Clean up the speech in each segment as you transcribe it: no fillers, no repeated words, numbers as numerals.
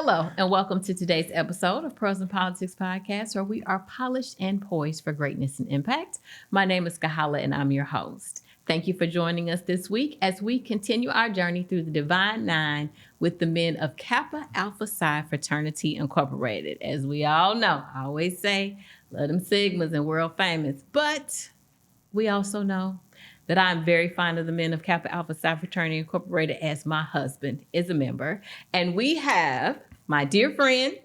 Hello, and welcome to today's episode of Pros and Politics Podcast, where we are polished and poised for greatness and impact. My name is Kahala, and I'm your host. Thank you for joining us this week as we continue our journey through the Divine Nine with the men of Kappa Alpha Psi Fraternity Incorporated. As we all know, I always say, love them Sigmas and world famous, but we also know that I'm very fond of the men of Kappa Alpha Psi Fraternity Incorporated, as my husband is a member. And we have my dear friend,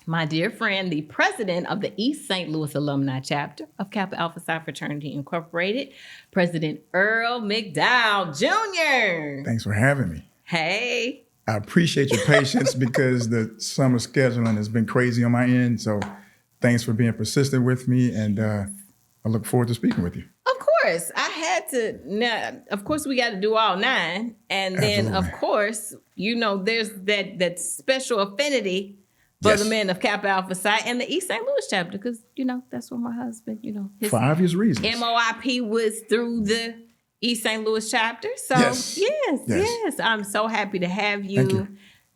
the president of the East St. Louis Alumni Chapter of Kappa Alpha Psi Fraternity Incorporated, President Earl McDowell Jr. Thanks for having me. Hey. I appreciate your patience because the summer scheduling has been crazy on my end. So thanks for being persistent with me. And I look forward to speaking with you. Of course, I had to. Now, of course, we got to do all nine, and then Absolutely. of course, there's that special affinity for the men of Kappa Alpha Psi and the East St. Louis chapter, because that's where my husband, his For obvious reasons. MOIP was through the East St. Louis chapter. So yes, I'm so happy to have you. Thank you.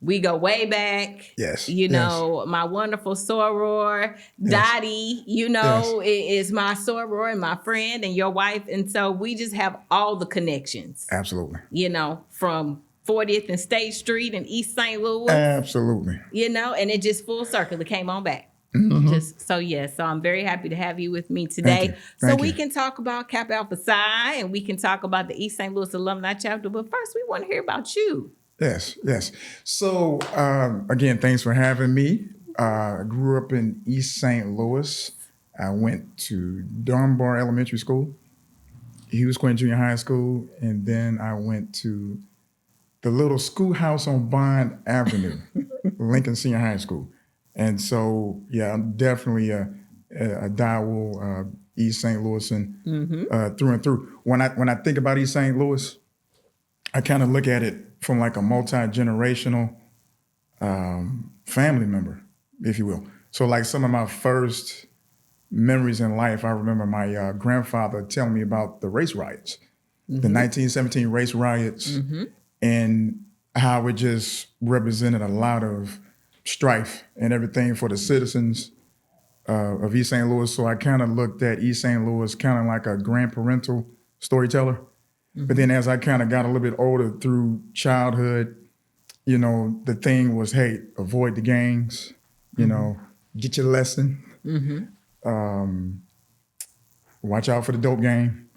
We go way back. Yes. My wonderful soror, Dottie, is my soror and my friend and your wife. And so we just have all the connections. Absolutely. From 40th and State Street in East St. Louis. Absolutely. And it just full circle. It came on back. Mm-hmm. So I'm very happy to have you with me today. Thank we you. can talk about Kappa Alpha Psi and we can talk about the East St. Louis Alumni Chapter. But first, we want to hear about you. Yes. So, again, thanks for having me. I grew up in East St. Louis. I went to Dunbar Elementary School, Hughes Quinn Junior High School, and then I went to the little schoolhouse on Bond Avenue, Lincoln Senior High School. And so, I'm definitely a Dowell, East St. Louisan through and through. When I think about East St. Louis, I kind of look at it from like a multi-generational family member, if you will. So like some of my first memories in life, I remember my grandfather telling me about the race riots, the 1917 race riots, and how it just represented a lot of strife and everything for the citizens of East St. Louis. So I kind of looked at East St. Louis kind of like a grandparental storyteller. But then as I kind of got a little bit older through childhood, the thing was, hey, avoid the gangs, get your lesson, watch out for the dope game,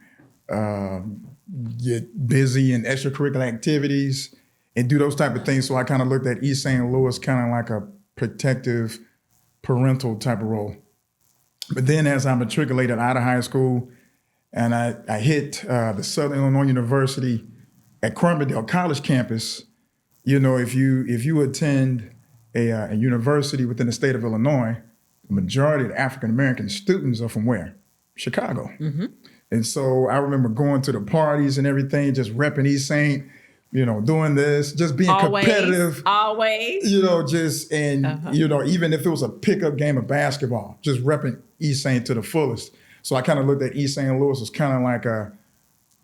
get busy in extracurricular activities and do those type of things. So I kind of looked at East St. Louis kind of like a protective parental type of role. But then as I matriculated out of high school, and I hit the Southern Illinois University at Carbondale College campus. If you attend a university within the state of Illinois, the majority of the African American students are from where? Chicago. And so I remember going to the parties and everything, just repping East St., doing this, just being competitive. Always. Even if it was a pickup game of basketball, just repping East St. to the fullest. So I kind of looked at East St. Louis as kind of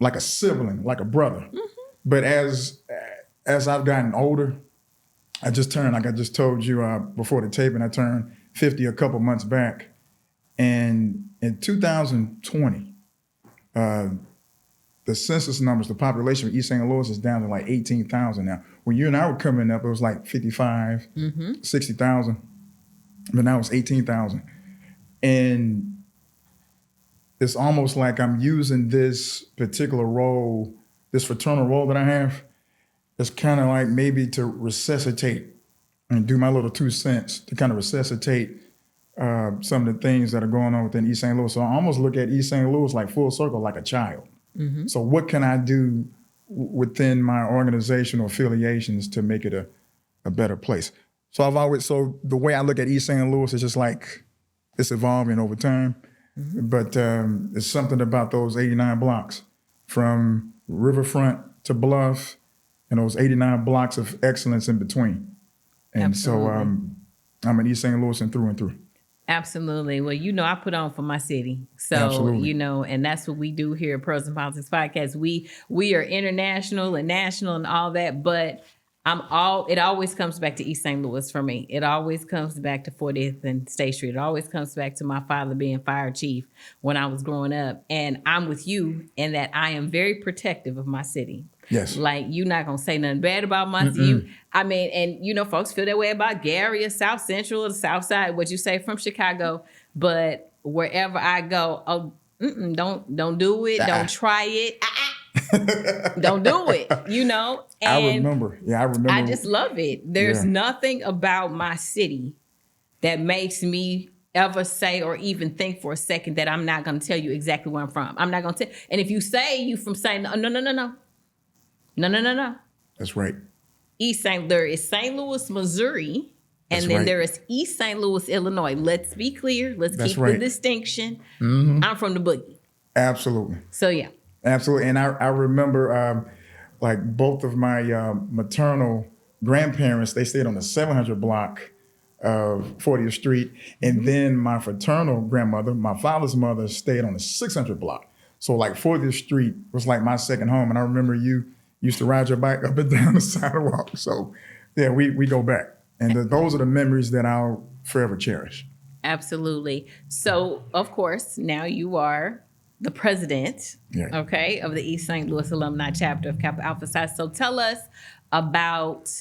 like a sibling, like a brother. But as I've gotten older, I just turned, like I just told you before the taping, I turned 50 a couple months back. And in 2020, the census numbers, the population of East St. Louis is down to like 18,000 now. When you and I were coming up, it was like 55, 60,000. But now it's 18,000. And it's almost like I'm using this particular role, this fraternal role that I have, it's kind of like maybe to resuscitate and do my little 2 cents to kind of resuscitate some of the things that are going on within East St. Louis. So I almost look at East St. Louis like full circle, like a child. So what can I do within my organizational affiliations to make it a better place? So the way I look at East St. Louis is just like it's evolving over time. But it's something about those 89 blocks from Riverfront to Bluff and those 89 blocks of excellence in between. And Absolutely. So I'm an East St. Louis and through. Absolutely. Well, I put on for my city. So, Absolutely. And that's what we do here at Pros and Politics Podcast. We are international and national and all that, but It always comes back to East St. Louis for me. It always comes back to 40th and State Street. It always comes back to my father being fire chief when I was growing up. And I'm with you in that I am very protective of my city. Yes. Like, you're not going to say nothing bad about my city. I mean, and folks feel that way about Gary or South Central or the South Side, what you say from Chicago. But wherever I go, don't do it. Don't try it. Don't do it, And I remember. I just love it. There's nothing about my city that makes me ever say or even think for a second that I'm not going to tell you exactly where I'm from. I'm not going to tell. And if you say you from St. No. That's right. There is St. Louis, Missouri, and then there is East St. Louis, Illinois. Let's be clear. Let's keep the distinction. I'm from the boogie. Absolutely. So, yeah. Absolutely. And I remember like both of my maternal grandparents, they stayed on the 700 block of 40th Street. And then my fraternal grandmother, my father's mother, stayed on the 600 block. So like 40th Street was like my second home. And I remember you used to ride your bike up and down the sidewalk. So yeah, we go back. And those are the memories that I'll forever cherish. Absolutely. So, of course, now you are the president, of the East St. Louis Alumni Chapter of Kappa Alpha Psi. So tell us about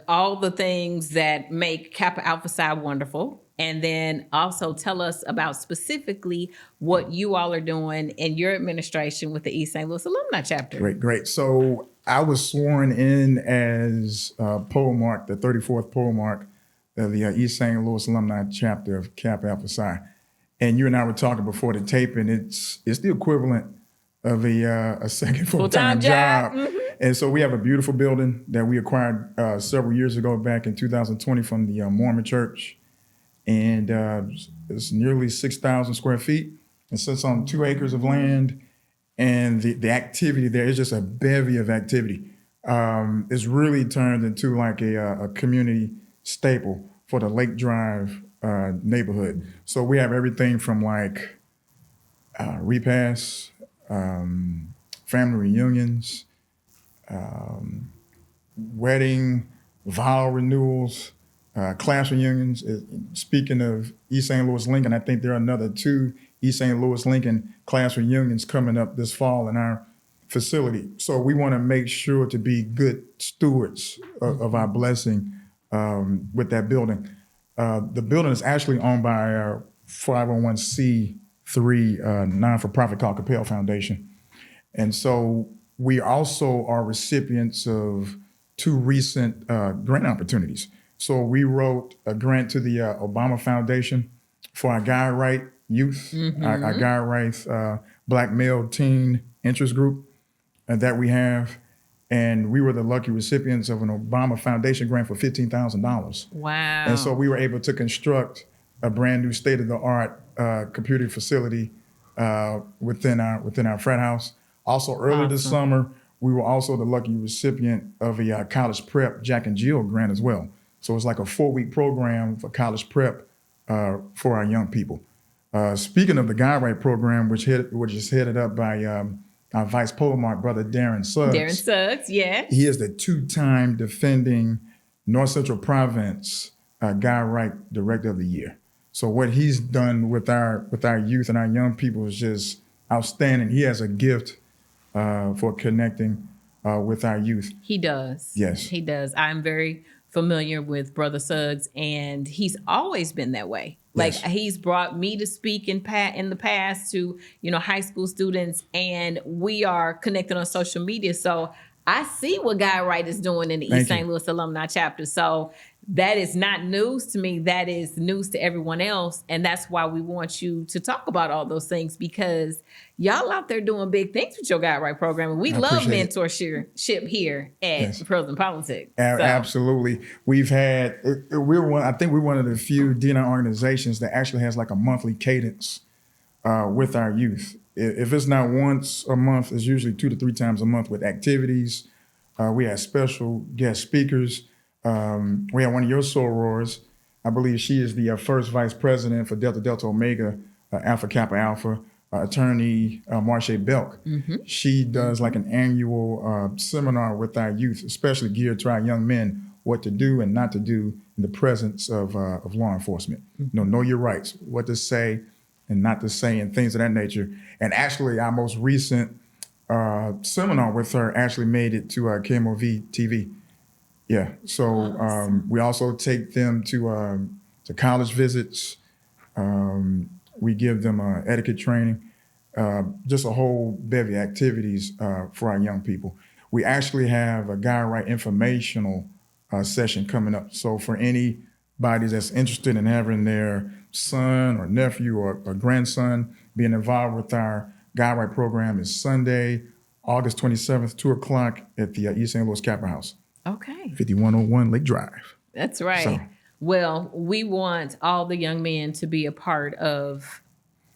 all the things that make Kappa Alpha Psi wonderful. And then also tell us about specifically what you all are doing in your administration with the East St. Louis Alumni Chapter. Great. So I was sworn in as pole mark, the 34th pole mark of the East St. Louis Alumni Chapter of Kappa Alpha Psi. And you and I were talking before the taping. It's the equivalent of a second full-time job. And so we have a beautiful building that we acquired several years ago, back in 2020, from the Mormon Church, and it's nearly 6,000 square feet. It sits on 2 acres of land, and the activity there is just a bevy of activity. It's really turned into like a community staple for the Lake Drive neighborhood. So we have everything from like repasts, family reunions, wedding, vow renewals, class reunions. Speaking of East St. Louis Lincoln, I think there are another 2 East St. Louis Lincoln class reunions coming up this fall in our facility. So we want to make sure to be good stewards of our blessing with that building. The building is actually owned by our 501c3 non-for-profit called Kappa Foundation. And so we also are recipients of 2 recent grant opportunities. So we wrote a grant to the Obama Foundation for our Guy Wright youth, our Guy Wright Black male teen interest group that we have. And we were the lucky recipients of an Obama Foundation grant for $15,000. Wow. And so we were able to construct a brand new state-of-the-art computer facility within our frat house. Also, earlier this summer, we were also the lucky recipient of a college prep Jack and Jill grant as well. So it's like a 4-week program for college prep for our young people. Speaking of the Guy Wright program, which is headed up by our Vice Pole Mark brother, Darren Suggs. Darren Suggs, yeah. He is the 2-time defending North Central Province Guy Wright Director of the Year. So what he's done with our youth and our young people is just outstanding. He has a gift for connecting with our youth. He does. Yes. He does. I'm very familiar with Brother Suggs, and he's always been that way. Like, he's brought me to speak in the past to, high school students, and we are connected on social media. So I see what Guy Wright is doing in the East St. Louis Alumni Chapter. So that is not news to me. That is news to everyone else. And that's why we want you to talk about all those things, because y'all out there doing big things with your Guy Wright program. And we love mentorship here at Pros in Politics. Absolutely. We've had, I think we're one of the few D&I organizations that actually has like a monthly cadence with our youth. If it's not once a month, it's usually 2 to 3 times a month with activities. We have special guest speakers. We have one of your sorors. I believe she is the first vice president for Delta Delta Omega Alpha Kappa Alpha. attorney Marche Belk. She does like an annual seminar with our youth, especially geared to our young men, what to do and not to do in the presence of law enforcement. Know your rights, what to say and not to say, and things of that nature. And actually, our most recent seminar with her actually made it to KMOV TV. Yeah. So we also take them to college visits. We give them etiquette training, just a whole bevy of activities for our young people. We actually have a Guy Wright informational session coming up. So for anybody that's interested in having their son or nephew or grandson being involved with our Guy Wright program, is Sunday, August 27th, 2 o'clock at the East St. Louis Kappa House. Okay. 5101 Lake Drive. That's right. So, well, we want all the young men to be a part of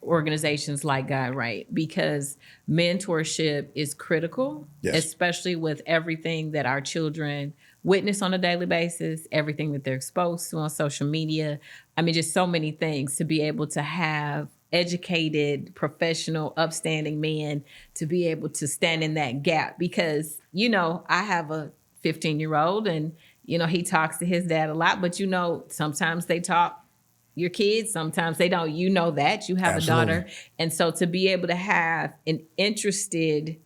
organizations like Guy Wright, because mentorship is critical, Yes. especially with everything that our children witness on a daily basis, everything that they're exposed to on social media. I mean, just so many things, to be able to have educated, professional, upstanding men to be able to stand in that gap. Because, I have a 15-year-old and, he talks to his dad a lot, but, sometimes they talk your kids, sometimes they don't. You know that. You have Absolutely. a daughter. And so to be able to have an interested,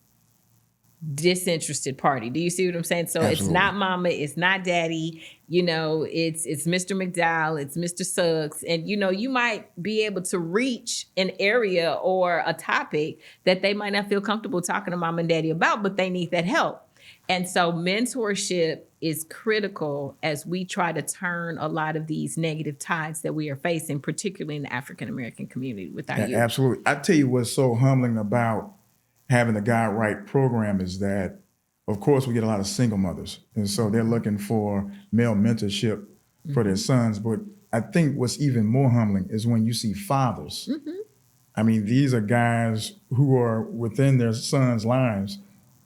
disinterested party. Do you see what I'm saying? So Absolutely. It's not mama, it's not daddy, it's Mr. McDowell, it's Mr. Suggs. And, you might be able to reach an area or a topic that they might not feel comfortable talking to mom and daddy about, but they need that help. And so mentorship is critical as we try to turn a lot of these negative tides that we are facing, particularly in the African-American community with our youth. Absolutely. I tell you what's so humbling about having the Guy Wright program is that, of course, we get a lot of single mothers. And so they're looking for male mentorship for their sons. But I think what's even more humbling is when you see fathers. I mean, these are guys who are within their sons' lives,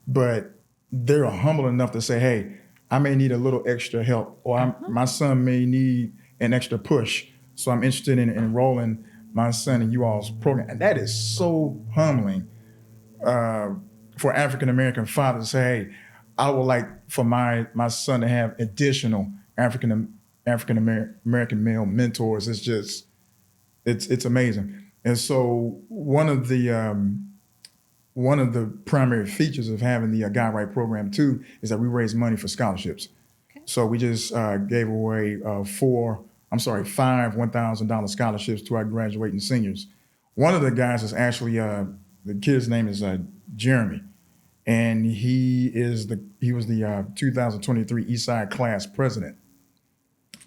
but they're humble enough to say, hey, I may need a little extra help, or my son may need an extra push. So I'm interested in enrolling my son in you all's program. And that is so humbling for African-American fathers to say, hey, I would like for my son to have additional African-American male mentors. It's just, it's amazing. And so one of the primary features of having the Guy Wright program too is that we raise money for scholarships. Okay. So we just gave away 5 $1,000 scholarships to our graduating seniors. One of the guys is actually the kid's name is Jeremy, and he was the 2023 Eastside class president.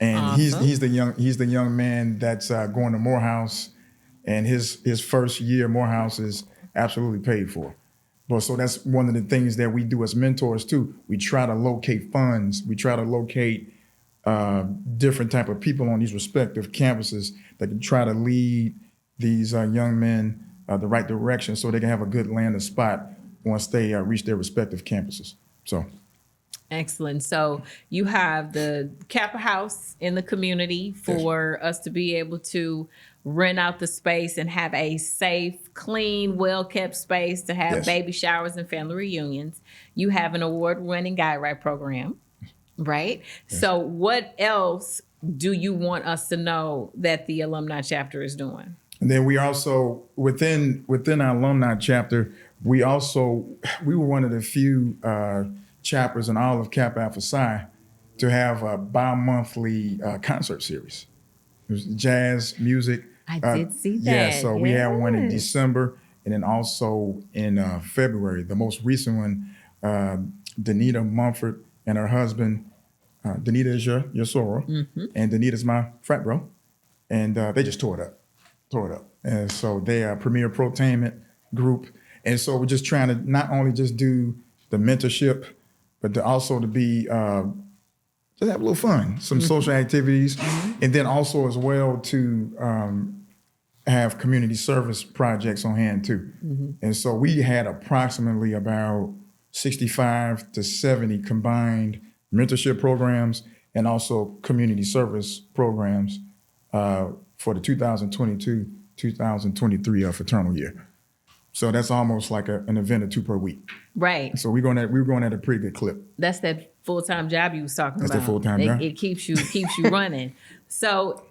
And awesome. he's the young man that's going to Morehouse, and his first year Morehouse is absolutely paid for. But so that's one of the things that we do as mentors too. We try to locate funds. We try to locate different type of people on these respective campuses that can try to lead these young men the right direction so they can have a good landing spot once they reach their respective campuses. So. Excellent. So you have the Kappa House in the community for us to be able to rent out the space and have a safe, clean, well-kept space to have baby showers and family reunions. You have an award-winning Guy Wright program, right? Yes. So what else do you want us to know that the Alumni Chapter is doing? And then we also, within our Alumni Chapter, we were one of the few chapters in all of Kappa Alpha Psi to have a bi-monthly concert series. It was jazz music. I did see that. Yeah, so we had one in December and then also in February. The most recent one, Danita Mumford and her husband, Danita is your soror, and Danita's my frat bro. And they just tore it up. And so they are premier protainment group. And so we're just trying to not only just do the mentorship, but to be, just have a little fun, some social activities, and then also as well to have community service projects on hand too. And so we had approximately about 65 to 70 combined mentorship programs and also community service programs for the 2022-2023 fraternal year. So that's almost like an event or two per week. Right. So we're going at a pretty good clip. That's that full-time job you was talking That's about. the full-time job. It keeps you running. So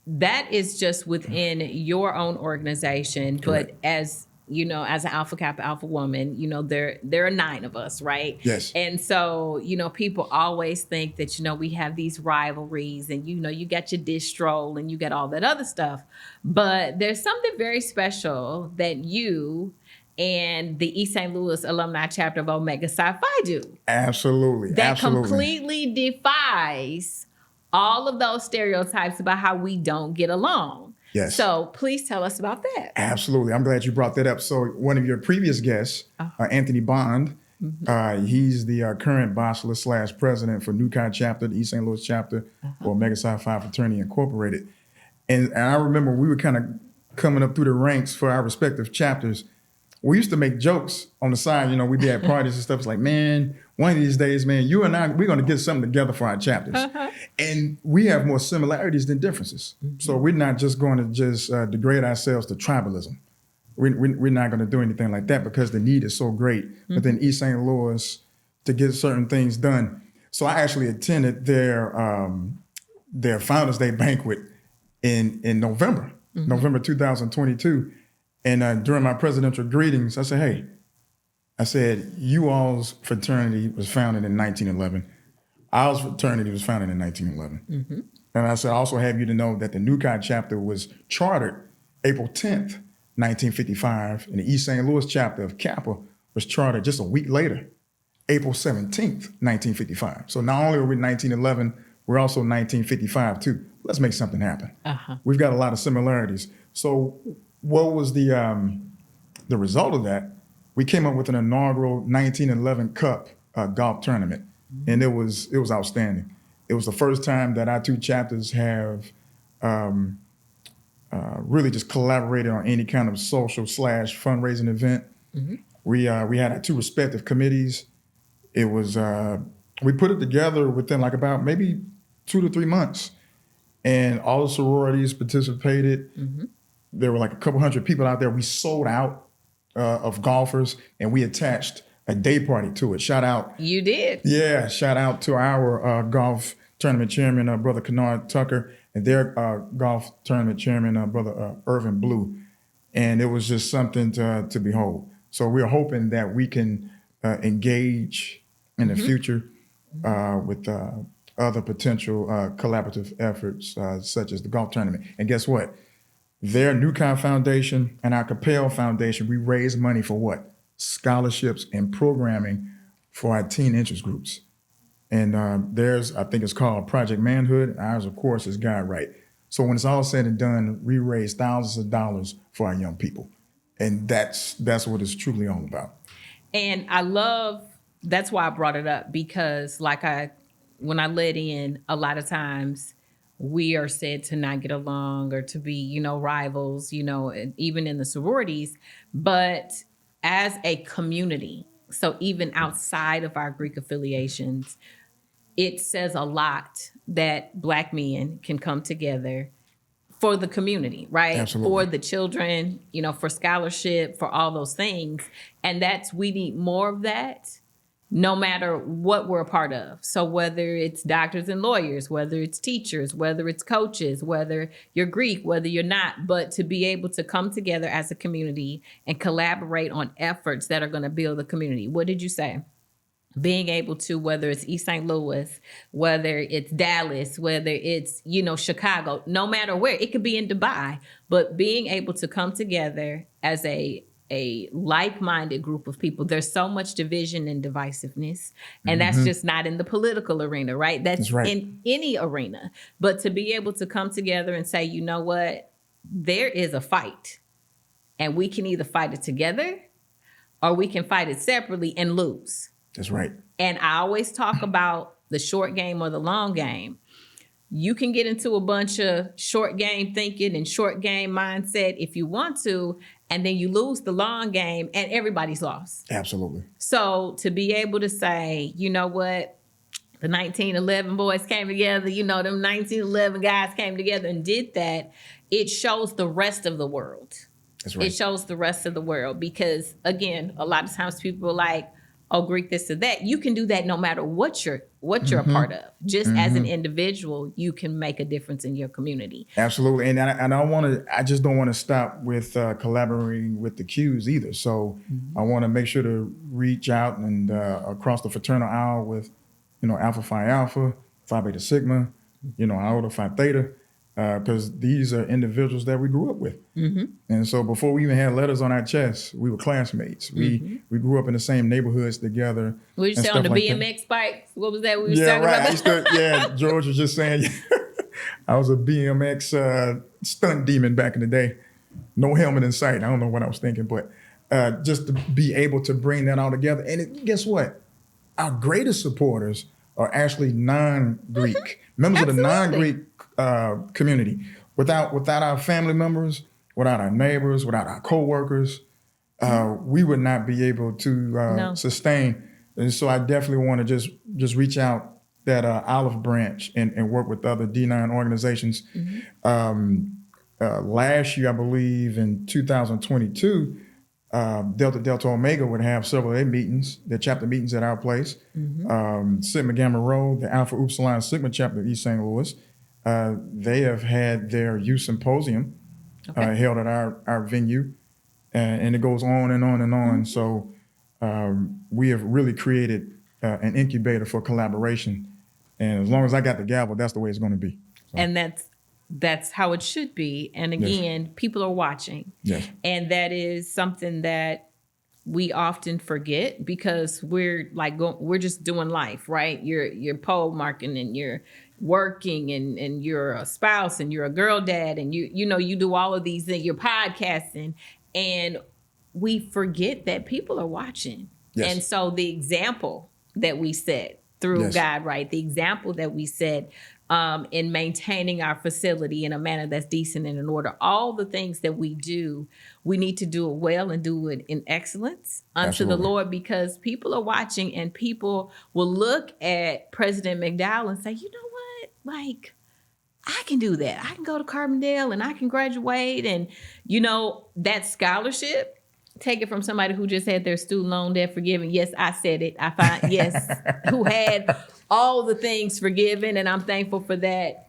that is just within your own organization. Correct. But as you know, as an Alpha Kappa Alpha woman, you know, there are 9 of us, right? Yes. And so, you know, people always think that, you know, we have these rivalries and, you know, you got your distro and you got all that other stuff. But there's something very special that you and the East St. Louis Alumni Chapter of Omega Psi Phi do. Absolutely. That Absolutely. completely defies all of those stereotypes about how we don't get along. Yes. So please tell us about that. Absolutely. I'm glad you brought that up. So one of your previous guests, Anthony Bond, he's the current bachelor / president for New Kai Chapter, the East St. Louis Chapter for Omega Psi Phi Fraternity Incorporated. And I remember we were kind of coming up through the ranks for our respective chapters. We used to make jokes on the side, you know, we'd be at parties and stuff. It's like, man, one of these days, man, you and I, we're going to get something together for our chapters. And we have more similarities than differences. So we're not just going to just degrade ourselves to tribalism. We're not going to do anything like that because the need is so great within East St. Louis to get certain things done. So I actually attended their Founders Day banquet in November, November 2022. And during my presidential greetings, I said, you all's fraternity was founded in 1911. Ours fraternity was founded in 1911. And I said, I also have you to know that the New Kai Chapter was chartered April 10th, 1955. And the East St. Louis Chapter of Kappa was chartered just a week later, April 17th, 1955. So not only are we 1911, we're also 1955 too. Let's make something happen. We've got a lot of similarities. So what was the result of that? We came up with an inaugural 1911 Cup golf tournament, and it was outstanding. It was the first time that our 2 chapters have really just collaborated on any kind of social / fundraising event. We had our 2 respective committees. It was we put it together within like about maybe 2 to 3 months, and all the sororities participated. There were like a couple hundred people out there. We sold out of golfers, and we attached a day party to it. Shout out. You did. Yeah, shout out to our golf tournament chairman, Brother Kennard Tucker, and their golf tournament chairman, Brother Irvin Blue. And it was just something to behold. So we're hoping that we can engage in the future with other potential collaborative efforts, such as the golf tournament. And guess what? Their New Kai Foundation and our Capel Foundation, we raise money for what? Scholarships and programming for our teen interest groups. And theirs, I think it's called Project Manhood. Ours, of course, is Guide Right. So when it's all said and done, we raise thousands of dollars for our young people. And that's what it's truly all about. And that's why I brought it up, because when I led in, a lot of times we are said to not get along or to be, you know, rivals, you know, even in the sororities. But as a community, so even outside of our Greek affiliations, it says a lot that Black men can come together for the community, right? Absolutely. For the children, you know, for scholarship, for all those things. And we need more of that, no matter what we're a part of. So whether it's doctors and lawyers, whether it's teachers, whether it's coaches, whether you're Greek, whether you're not, but to be able to come together as a community and collaborate on efforts that are going to build the community. What did you say? Being able to, whether it's East St. Louis, whether it's Dallas, whether it's, you know, Chicago, no matter where, it could be in Dubai, but being able to come together as a like-minded group of people. There's so much division and divisiveness, and that's just not in the political arena, right? That's right. In any arena. But to be able to come together and say, you know what, there is a fight, and we can either fight it together or we can fight it separately and lose. That's right. And I always talk about the short game or the long game. You can get into a bunch of short game thinking and short game mindset if you want to, and then you lose the long game and everybody's lost. Absolutely. So to be able to say, you know what, the 1911 boys came together, you know, them 1911 guys came together and did that, it shows the rest of the world That's right. It shows the rest of the world because, again, a lot of times people are like, oh, Greek this or that. You can do that no matter what you're a part of. Just as an individual, you can make a difference in your community. Absolutely. And I just don't want to stop with collaborating with the Qs either. So I want to make sure to reach out and across the fraternal aisle with, Alpha Phi Alpha, Phi Beta Sigma, Iota Phi Theta, because these are individuals that we grew up with. And so before we even had letters on our chests, we were classmates. We grew up in the same neighborhoods together. We were on the like BMX bikes. What was that we were talking about? Yeah, George was just saying, I was a BMX stunt demon back in the day. No helmet in sight. I don't know what I was thinking, but just to be able to bring that all together. And guess what? Our greatest supporters are actually non-Greek, members of the non-Greek community. Without our family members, without our neighbors, without our coworkers, we would not be able to sustain. And so I definitely want to just reach out that olive branch and work with other D9 organizations. Last year, I believe in 2022, Delta Omega would have several of their chapter meetings at our place. Sigma Gamma Rho, the Alpha Upsilon Sigma chapter of East St. Louis, they have had their youth symposium held at our venue, and it goes on and on and on. So we have really created an incubator for collaboration. And as long as I got the gavel, that's the way it's going to be. So. And that's how it should be. And again, people are watching. Yes. And that is something that we often forget because we're like we're just doing life, right? You're pole marking and you're working and you're a spouse and you're a girl dad and you do all of these things, you're podcasting, and we forget that people are watching. Yes. And so the example that we set through God, right? The example that we set in maintaining our facility in a manner that's decent and in order. All the things that we do, we need to do it well and do it in excellence unto the Lord, because people are watching and people will look at President McDowell and say, you know what? Like, I can do that. I can go to Carbondale and I can graduate. And, that scholarship, take it from somebody who just had their student loan debt forgiven. Yes, I said it. I find, yes, who had all the things forgiven. And I'm thankful for that.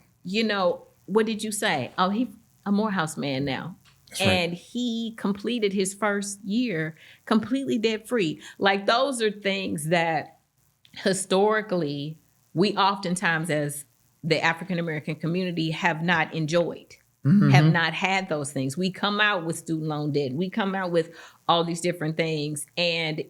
What did you say? Oh, he's a Morehouse man now. That's right. And he completed his first year completely debt free. Like, those are things that historically we oftentimes as the African American community have not enjoyed. Have not had those things. We come out with student loan debt. We come out with all these different things. And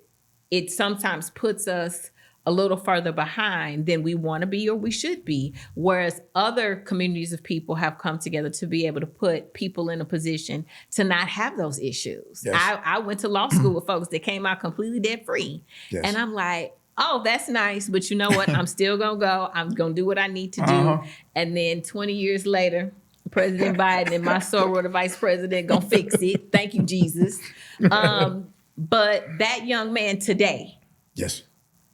it sometimes puts us a little further behind than we want to be or we should be. Whereas other communities of people have come together to be able to put people in a position to not have those issues. Yes. I went to law school with folks that came out completely debt free. Yes. And I'm like, oh, that's nice. But you know what? I'm still going to go. I'm going to do what I need to do. And then 20 years later, President Biden and my soror, the vice president, gonna fix it. Thank you, Jesus. But that young man today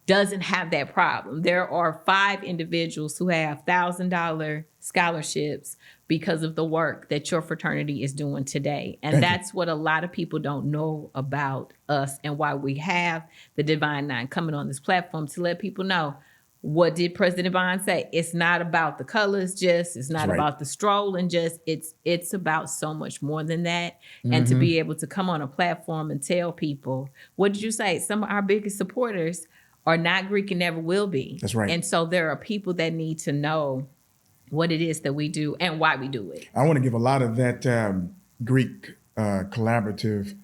doesn't have that problem. There are 5 individuals who have $1,000 scholarships because of the work that your fraternity is doing today. And that's what a lot of people don't know about us and why we have the Divine Nine coming on this platform to let people know. What did President Biden say? It's not about the colors, it's not about the stroll and it's about so much more than that. And to be able to come on a platform and tell people, what did you say? Some of our biggest supporters are not Greek and never will be. That's right. And so there are people that need to know what it is that we do and why we do it. I want to give a lot of that Greek collaborative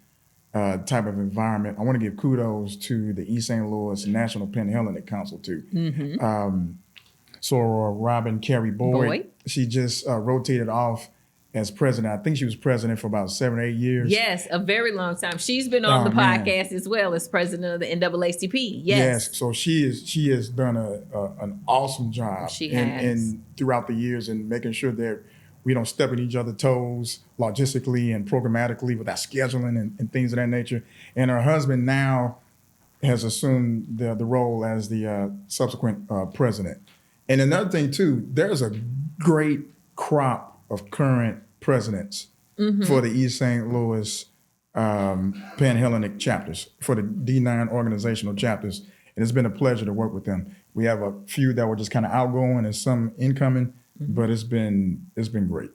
type of environment. I want to give kudos to the East St. Louis National Panhellenic Council too. So Robin Carey Boyd, she just rotated off as president. I think she was president for about 7 or 8 years. Yes, a very long time. She's been on the podcast as well as president of the NAACP. Yes. So she has done an awesome job. She has. And throughout the years and making sure that we don't step on each other's toes logistically and programmatically with our scheduling and things of that nature. And her husband now has assumed the role as the subsequent president. And another thing, too, there's a great crop of current presidents for the East St. Louis Pan-Hellenic chapters, for the D9 organizational chapters. And it's been a pleasure to work with them. We have a few that were just kind of outgoing and some incoming, but it's been great.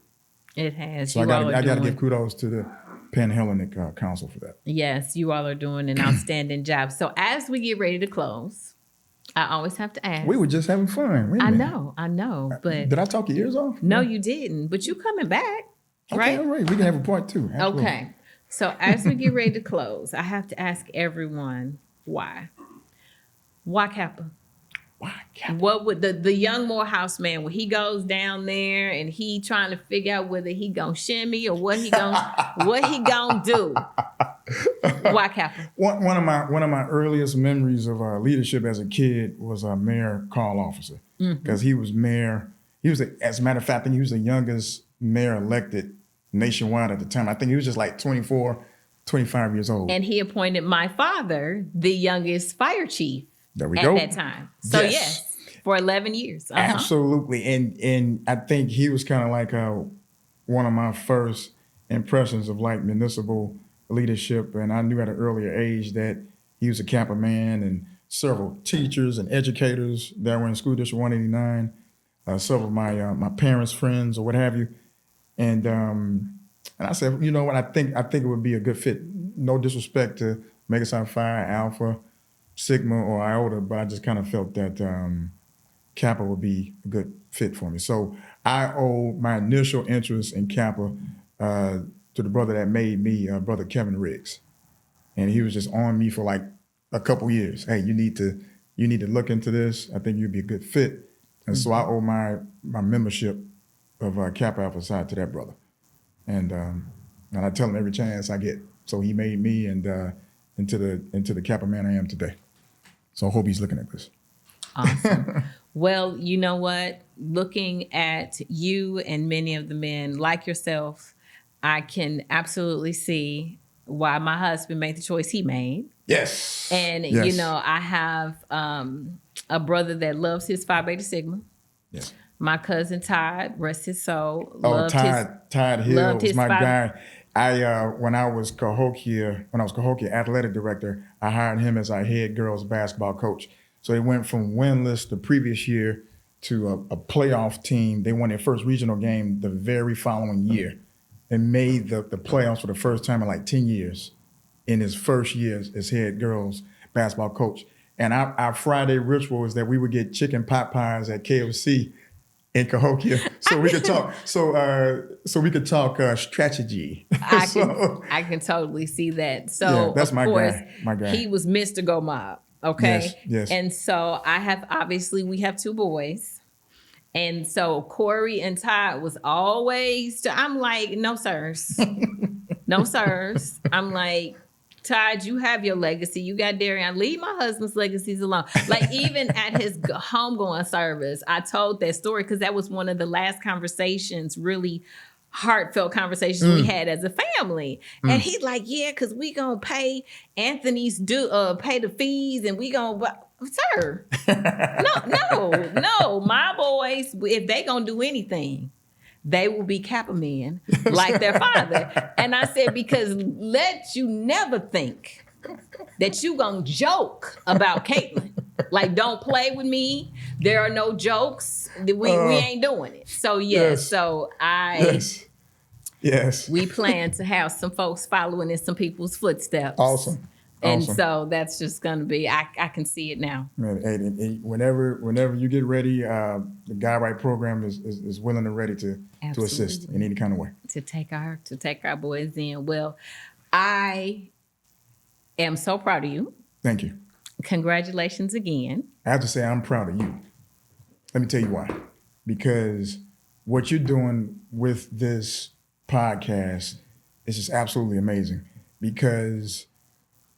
It has. So I got to give kudos to the Pan-Hellenic Council for that. Yes, you all are doing an outstanding job. So as we get ready to close, I always have to ask. We were just having fun. Wait a minute. I know, but did I talk your ears off? No, you didn't. But you coming back, right? Okay, all right. We can have a part two. Absolutely. Okay. So as we get ready to close, I have to ask everyone why. Why Kappa? Why Kappa? What would the young Morehouse man, when he goes down there and he trying to figure out whether he gonna shimmy or what he gonna do? Why Kappa? One of my earliest memories of leadership as a kid was a mayor call officer, because he was mayor. He was, as a matter of fact, I think he was the youngest mayor elected nationwide at the time. I think he was just like 24, 25 years old. And he appointed my father the youngest fire chief at that time. So yes, for 11 years. Absolutely. And I think he was kind of like one of my first impressions of like municipal leadership. And I knew at an earlier age that he was a Kappa man, and several teachers and educators that were in School District 189, several of my parents' friends or what have you. And I said, you know what, I think it would be a good fit. No disrespect to Mega Psi Phi, Alpha, Sigma, or Iota, but I just kind of felt that Kappa would be a good fit for me. So I owe my initial interest in Kappa to the brother that made me, Brother Kevin Riggs. And he was just on me for like a couple years. Hey, you need to look into this. I think you'd be a good fit. And so I owe my membership of Kappa Alpha Psi to that brother. And I tell him every chance I get. So he made me and into the Kappa man I am today. So I hope he's looking at this. Awesome. Well, you know what? Looking at you and many of the men like yourself, I can absolutely see why my husband made the choice he made. Yes. And, yes. You know, I have a brother that loves his Phi Beta Sigma. Yes. My cousin Todd, rest his soul. Todd Hill was my guy. When I was Cahokia athletic director, I hired him as our head girls basketball coach. So they went from winless the previous year to a playoff team. They won their first regional game the very following year and made the playoffs for the first time in like 10 years in his first year as head girls basketball coach. And our Friday ritual is that we would get chicken pot pies at KFC in Cahokia, so we could talk. So we could talk strategy. I can totally see that. So yeah, that's my guy. He was Mr. Go Mob. Okay. Yes. And so we have two boys. And so Corey and Todd was always, I'm like, no, sirs. No, sirs. I'm like, Todd, you have your legacy. You got Darian. Leave my husband's legacies alone. Like even at his homegoing service, I told that story because that was one of the last conversations, really heartfelt conversations we had as a family. And he's like, yeah, because we going to pay Anthony's pay the fees and we going to, sir, no. My boys, if they going to do anything, they will be Kappa men like their father. And I said, because let you never think that you gonna joke about Caitlin. Like, don't play with me. There are no jokes. We ain't doing it. So yes. We plan to have some folks following in some people's footsteps. Awesome. And so that's just going to be, I can see it now. Man, whenever you get ready, the Guide Right program is willing and ready to assist in any kind of way. To take our boys in. Well, I am so proud of you. Thank you. Congratulations again. I have to say I'm proud of you. Let me tell you why. Because what you're doing with this podcast is just absolutely amazing. Because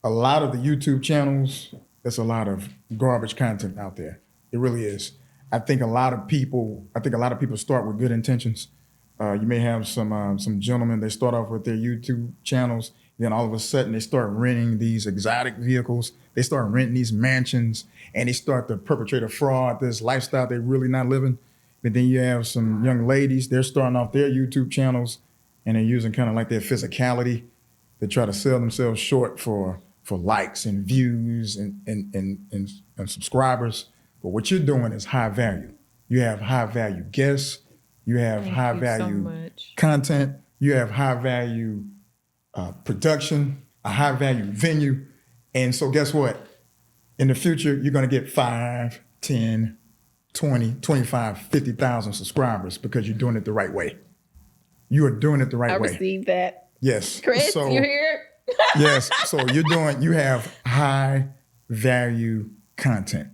a lot of the YouTube channels, there's a lot of garbage content out there. It really is. I think a lot of people start with good intentions. You may have some gentlemen, they start off with their YouTube channels, then all of a sudden they start renting these exotic vehicles, they start renting these mansions, and they start to perpetrate a fraud, this lifestyle they're really not living. But then you have some young ladies, they're starting off their YouTube channels and they're using kind of like their physicality They try to sell themselves short for likes and views and subscribers. But what you're doing is high value. You have high value guests. You have Thank high you value so much. content. You have high value production, a high value venue. And so guess what? In the future, you're going to get 5, 10, 20, 25, 50,000 subscribers because you're doing it the right way. You are doing it the right way. I received that. Yes. Chris, so, you here? yes. So you have high value content.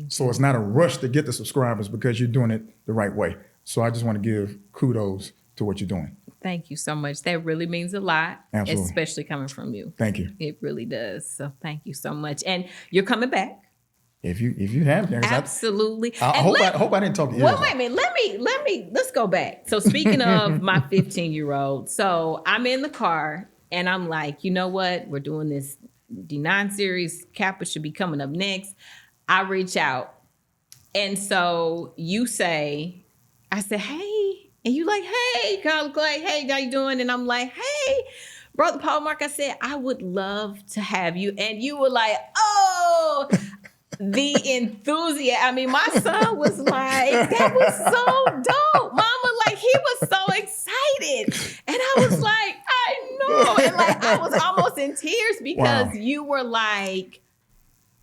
So it's not a rush to get the subscribers because you're doing it the right way. So I just want to give kudos to what you're doing. Thank you so much. That really means a lot, Absolutely. especially coming from you. Thank you. It really does. So thank you so much. And you're coming back. If you have, Absolutely. I hope I didn't talk to you. Well, wait a minute. Let's go back. So speaking of my 15-year-old, so I'm in the car and I'm like, you know what? We're doing this D9 series. Kappa should be coming up next. I reach out. And so you say, I said, hey. And you like, hey, Carl Clay, hey, how you doing? And I'm like, hey, Brother Paul Mark, I said, I would love to have you. And you were like, oh, the enthusiasm. I mean, my son was like, that was so dope. Mama, like, he was so excited. And I was like, I know. And like, I was almost in tears because you were like,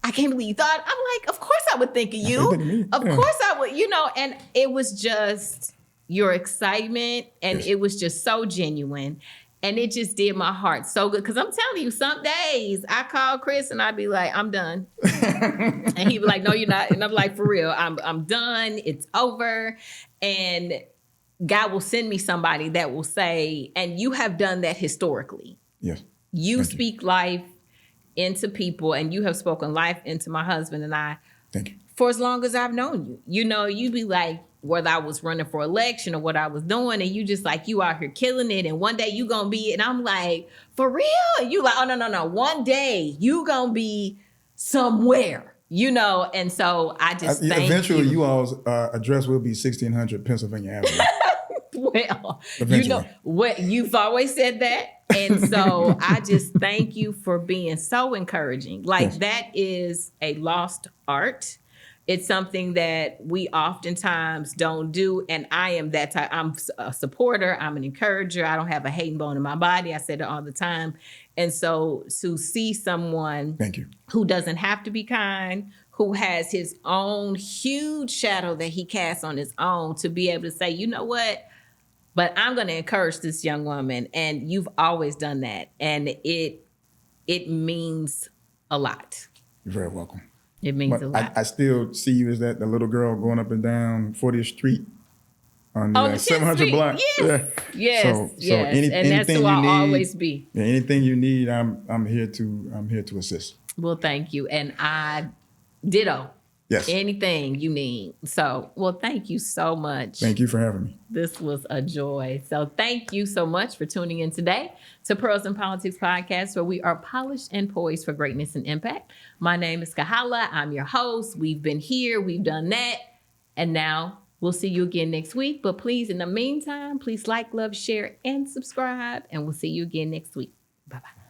I can't believe you thought. I'm like, of course I would think of you. Of course I would, and it was just your excitement, and it was just so genuine, and it just did my heart so good. Because I'm telling you, some days I call Chris and I'd be like, I'm done, and he'd be like, no, you're not, and I'm like, for real, I'm done. It's over, and God will send me somebody that will say, and you have done that historically. Yes, you speak life into people, and you have spoken life into my husband and I. Thank you. For as long as I've known you, you'd be like, whether I was running for election or what I was doing, and you just like, you out here killing it, and one day you gonna be, and I'm like, for real? And you like, oh, no. One day you gonna be somewhere, and so I just thank eventually you. All's address will be 1600 Pennsylvania Avenue. Well, eventually. What you've always said that. And so I just thank you for being so encouraging. Like, that is a lost art. It's something that we oftentimes don't do. And I am that type. I'm a supporter. I'm an encourager. I don't have a hating bone in my body. I say it all the time. And so to see someone Thank you. who doesn't have to be kind, who has his own huge shadow that he casts on his own, to be able to say, you know what? But I'm going to encourage this young woman. And you've always done that. And it means a lot. You're very welcome. It means a lot. I still see you as the little girl going up and down 40th Street on the 700 block. Yes, yes, yes. And that's who I'll always be. Yeah, anything you need, I'm here to assist. Well, thank you, and I ditto. Yes. Anything you need. So, well, thank you so much. Thank you for having me. This was a joy. So thank you so much for tuning in today to Pearls in Politics Podcast, where we are polished and poised for greatness and impact. My name is Kahala. I'm your host. We've been here. We've done that. And now we'll see you again next week. But please, in the meantime, please like, love, share, and subscribe. And we'll see you again next week. Bye-bye.